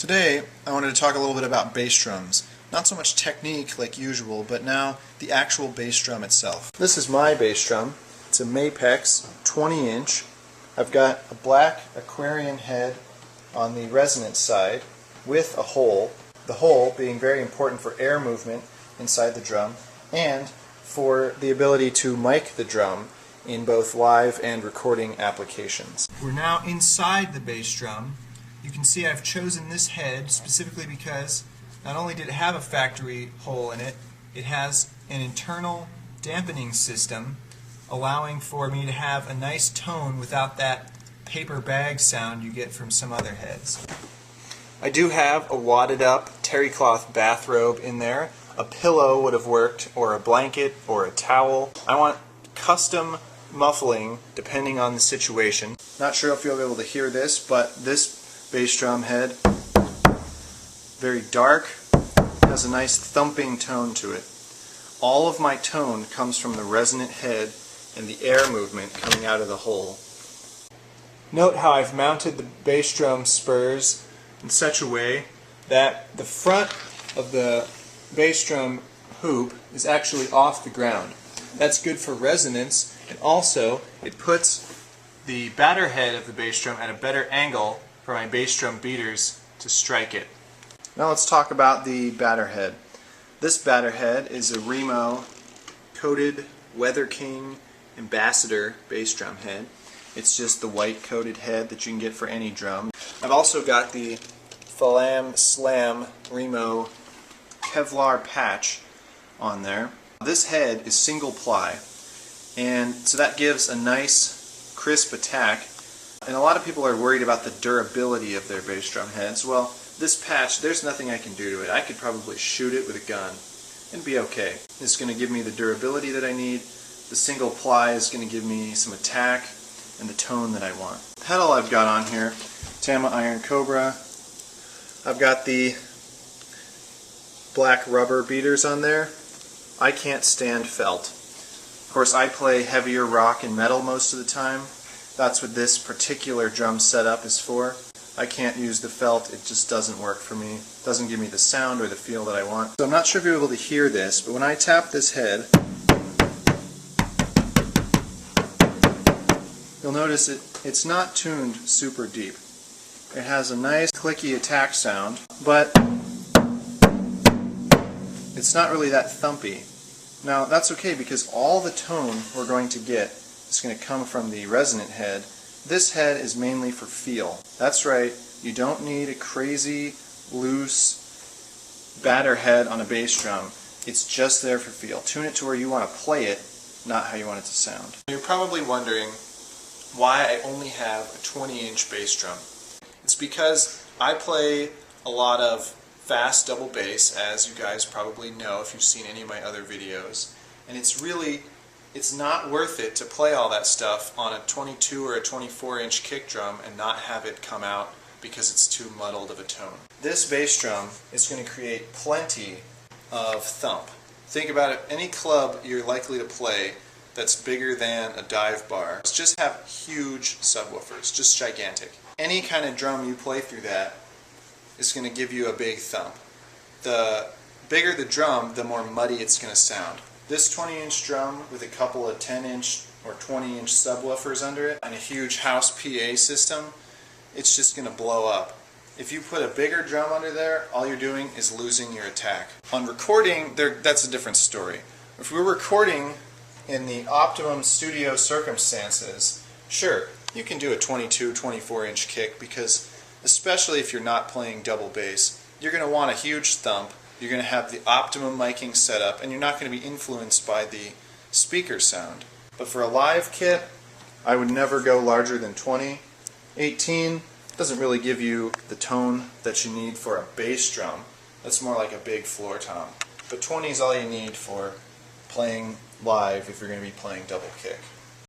Today, I wanted to talk a little bit about bass drums. Not so much technique like usual, but now the actual bass drum itself. This is my bass drum. It's a Mapex 20-inch. I've got a black Aquarian head on the resonant side with a hole. The hole being very important for air movement inside the drum and for the ability to mic the drum in both live and recording applications. We're now inside the bass drum. You can see I've chosen this head specifically because not only did it have a factory hole in it, it has an internal dampening system allowing for me to have a nice tone without that paper bag sound you get from some other heads. I do have a wadded up terry cloth bathrobe in there. A pillow would have worked, or a blanket, or a towel. I want custom muffling depending on the situation. Not sure if you'll be able to hear this, but this bass drum head, very dark, has a nice thumping tone to it. All of my tone comes from the resonant head and the air movement coming out of the hole. Note how I've mounted the bass drum spurs in such a way that the front of the bass drum hoop is actually off the ground. That's good for resonance, and also it puts the batter head of the bass drum at a better angle for my bass drum beaters to strike it. Now let's talk about the batter head. This batter head is a Remo coated Weather King Ambassador bass drum head. It's just the white coated head that you can get for any drum. I've also got the Falam Slam Remo Kevlar patch on there. This head is single ply, and so that gives a nice crisp attack. And a lot of people are worried about the durability of their bass drum heads. Well, this patch, there's nothing I can do to it. I could probably shoot it with a gun and be okay. It's going to give me the durability that I need. The single ply is going to give me some attack and the tone that I want. Pedal I've got on here, Tama Iron Cobra. I've got the black rubber beaters on there. I can't stand felt. Of course, I play heavier rock and metal most of the time. That's what this particular drum setup is for. I can't use the felt, it just doesn't work for me. It doesn't give me the sound or the feel that I want. So I'm not sure if you're able to hear this, but when I tap this head, you'll notice it's not tuned super deep. It has a nice clicky attack sound, but it's not really that thumpy. Now that's okay because all the tone we're going to get is going to come from the resonant head. This head is mainly for feel. That's right, you don't need a crazy, loose batter head on a bass drum. It's just there for feel. Tune it to where you want to play it, not how you want it to sound. You're probably wondering why I only have a 20-inch bass drum. It's because I play a lot of fast double bass, as you guys probably know if you've seen any of my other videos, and it's not worth it to play all that stuff on a 22 or a 24-inch kick drum and not have it come out because it's too muddled of a tone. This bass drum is going to create plenty of thump. Think about it, any club you're likely to play that's bigger than a dive bar, just have huge subwoofers, just gigantic. Any kind of drum you play through that is going to give you a big thump. The bigger the drum, the more muddy it's going to sound. This 20-inch drum with a couple of 10-inch or 20-inch subwoofers under it and a huge house PA system, it's just going to blow up. If you put a bigger drum under there, all you're doing is losing your attack. On recording, that's a different story. If we're recording in the optimum studio circumstances, sure, you can do a 22, 24-inch kick because especially if you're not playing double bass, you're going to want a huge thump. You're going to have the optimum miking setup, and you're not going to be influenced by the speaker sound. But for a live kit, I would never go larger than 20. 18 doesn't really give you the tone that you need for a bass drum. That's more like a big floor tom. But 20 is all you need for playing live if you're going to be playing double kick.